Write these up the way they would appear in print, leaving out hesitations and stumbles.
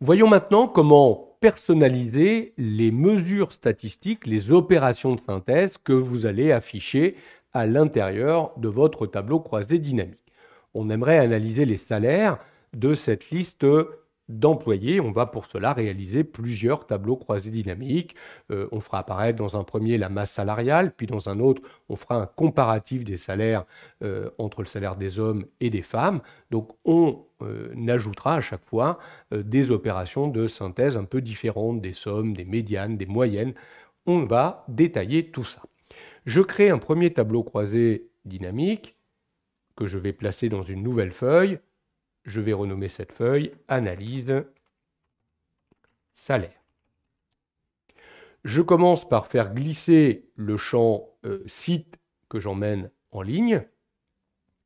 Voyons maintenant comment personnaliser les mesures statistiques, les opérations de synthèse que vous allez afficher à l'intérieur de votre tableau croisé dynamique. On aimerait analyser les salaires de cette liste d'employés. On va pour cela réaliser plusieurs tableaux croisés dynamiques. On fera apparaître dans un premier la masse salariale, puis dans un autre, on fera un comparatif des salaires entre le salaire des hommes et des femmes. Donc on ajoutera à chaque fois des opérations de synthèse un peu différentes, des sommes, des médianes, des moyennes. On va détailler tout ça. Je crée un premier tableau croisé dynamique que je vais placer dans une nouvelle feuille. Je vais renommer cette feuille « Analyse salaire ». Je commence par faire glisser le champ site que j'emmène en ligne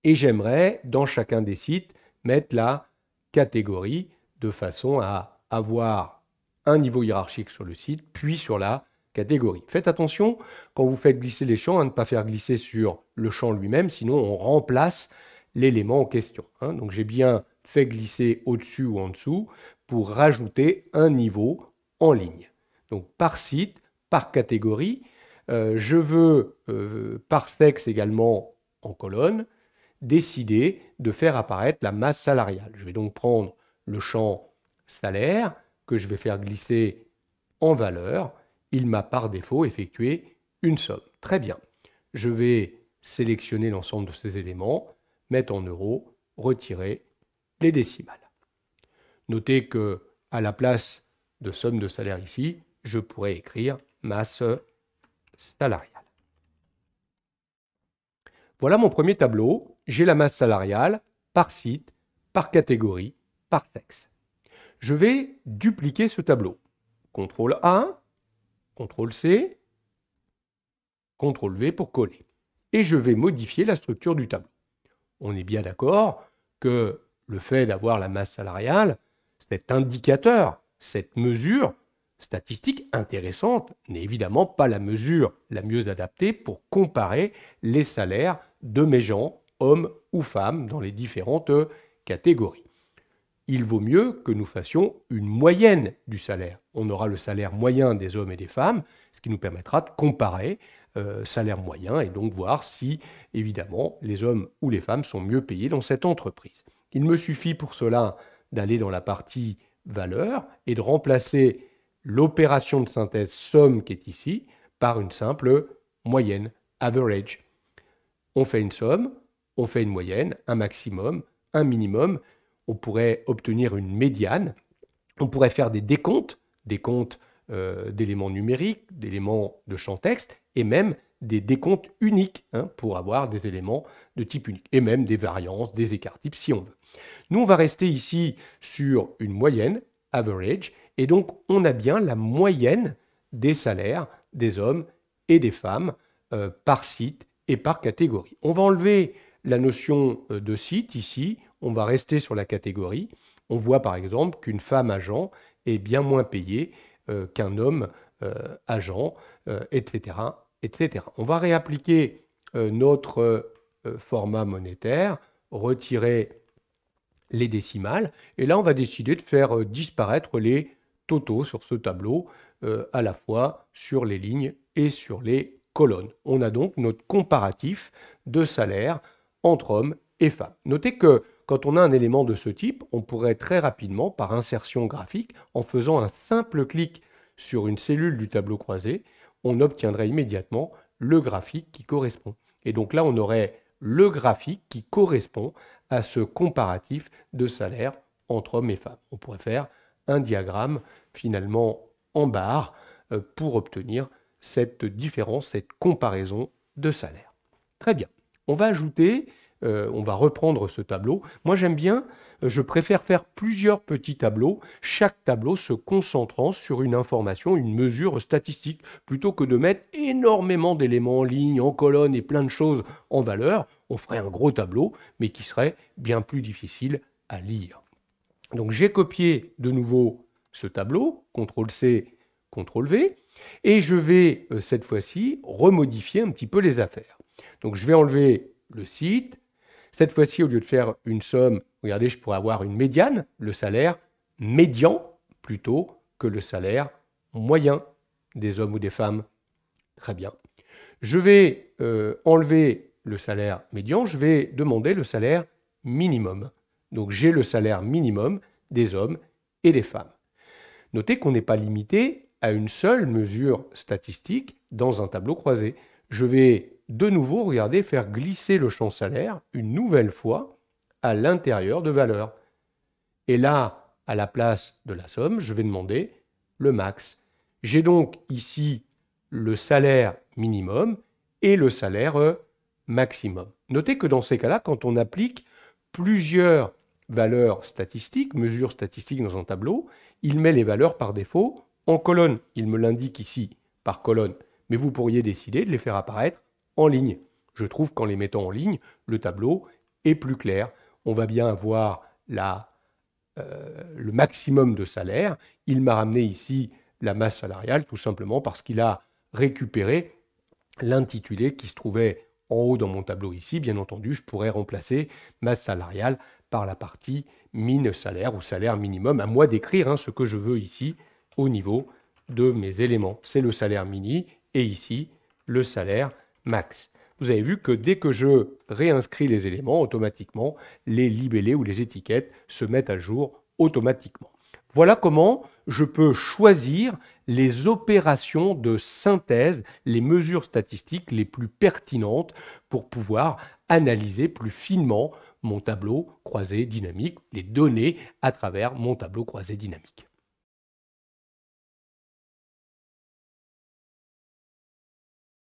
et j'aimerais, dans chacun des sites, mettre la catégorie de façon à avoir un niveau hiérarchique sur le site, puis sur la catégorie. Faites attention, quand vous faites glisser les champs, à ne pas faire glisser sur le champ lui-même, sinon on remplace l'élément en question. Donc j'ai bien fait glisser au-dessus ou en dessous pour rajouter un niveau en ligne. Donc par site, par catégorie, je veux par sexe également en colonne, décider de faire apparaître la masse salariale. Je vais donc prendre le champ salaire que je vais faire glisser en valeur. Il m'a par défaut effectué une somme. Très bien. Je vais sélectionner l'ensemble de ces éléments, mettre en euros, retirer les décimales. Notez que à la place de somme de salaire ici, je pourrais écrire masse salariale. Voilà mon premier tableau. J'ai la masse salariale par site, par catégorie, par sexe. Je vais dupliquer ce tableau. CTRL A, CTRL C, CTRL V pour coller. Et je vais modifier la structure du tableau. On est bien d'accord que le fait d'avoir la masse salariale, cet indicateur, cette mesure statistique intéressante, n'est évidemment pas la mesure la mieux adaptée pour comparer les salaires de mes gens, hommes ou femmes, dans les différentes catégories. Il vaut mieux que nous fassions une moyenne du salaire. On aura le salaire moyen des hommes et des femmes, ce qui nous permettra de comparer salaire moyen et donc voir si, évidemment, les hommes ou les femmes sont mieux payés dans cette entreprise. Il me suffit pour cela d'aller dans la partie valeur et de remplacer l'opération de synthèse somme qui est ici par une simple moyenne, average. On fait une somme, on fait une moyenne, un maximum, un minimum. On pourrait obtenir une médiane. On pourrait faire des décomptes d'éléments numériques, d'éléments de champ texte, et même des décomptes uniques pour avoir des éléments de type unique, et même des variances, des écarts types si on veut. Nous, on va rester ici sur une moyenne, average, et donc on a bien la moyenne des salaires des hommes et des femmes par site et par catégorie. On va enlever la notion de site ici, on va rester sur la catégorie. On voit par exemple qu'une femme agent est bien moins payée qu'un homme agent, etc., etc. On va réappliquer notre format monétaire, retirer les décimales, et là on va décider de faire disparaître les totaux sur ce tableau, à la fois sur les lignes et sur les colonnes. On a donc notre comparatif de salaire entre hommes et femmes. Notez que quand on a un élément de ce type, on pourrait très rapidement, par insertion graphique, en faisant un simple clic sur une cellule du tableau croisé, on obtiendrait immédiatement le graphique qui correspond. Et donc là, on aurait le graphique qui correspond à ce comparatif de salaire entre hommes et femmes. On pourrait faire un diagramme finalement en barre pour obtenir cette différence, cette comparaison de salaire. Très bien. On va ajouter, on va reprendre ce tableau. Moi, j'aime bien, je préfère faire plusieurs petits tableaux, chaque tableau se concentrant sur une information, une mesure statistique, plutôt que de mettre énormément d'éléments en ligne, en colonne et plein de choses en valeur. On ferait un gros tableau, mais qui serait bien plus difficile à lire. Donc, j'ai copié de nouveau ce tableau, CTRL-C, CTRL-V, et je vais cette fois-ci remodifier un petit peu les affaires. Donc, je vais enlever le site. Cette fois-ci, au lieu de faire une somme, regardez, je pourrais avoir une médiane, le salaire médian plutôt que le salaire moyen des hommes ou des femmes. Très bien. Je vais enlever le salaire médian, je vais demander le salaire minimum. Donc j'ai le salaire minimum des hommes et des femmes. Notez qu'on n'est pas limité à une seule mesure statistique dans un tableau croisé. Je vais de nouveau, regardez, faire glisser le champ salaire une nouvelle fois à l'intérieur de valeurs. Et là, à la place de la somme, je vais demander le max. J'ai donc ici le salaire minimum et le salaire maximum. Notez que dans ces cas-là, quand on applique plusieurs valeurs statistiques, mesures statistiques dans un tableau, il met les valeurs par défaut en colonne. Il me l'indique ici par colonne, mais vous pourriez décider de les faire apparaître en ligne. Je trouve qu'en les mettant en ligne, le tableau est plus clair. On va bien avoir le maximum de salaire. Il m'a ramené ici la masse salariale, tout simplement parce qu'il a récupéré l'intitulé qui se trouvait en haut dans mon tableau ici. Bien entendu, je pourrais remplacer masse salariale par la partie min salaire ou salaire minimum, à moi d'écrire ce que je veux ici au niveau de mes éléments. C'est le salaire mini et ici le salaire max. Vous avez vu que dès que je réinscris les éléments, automatiquement, les libellés ou les étiquettes se mettent à jour automatiquement. Voilà comment je peux choisir les opérations de synthèse, les mesures statistiques les plus pertinentes pour pouvoir analyser plus finement mon tableau croisé dynamique, les données à travers mon tableau croisé dynamique.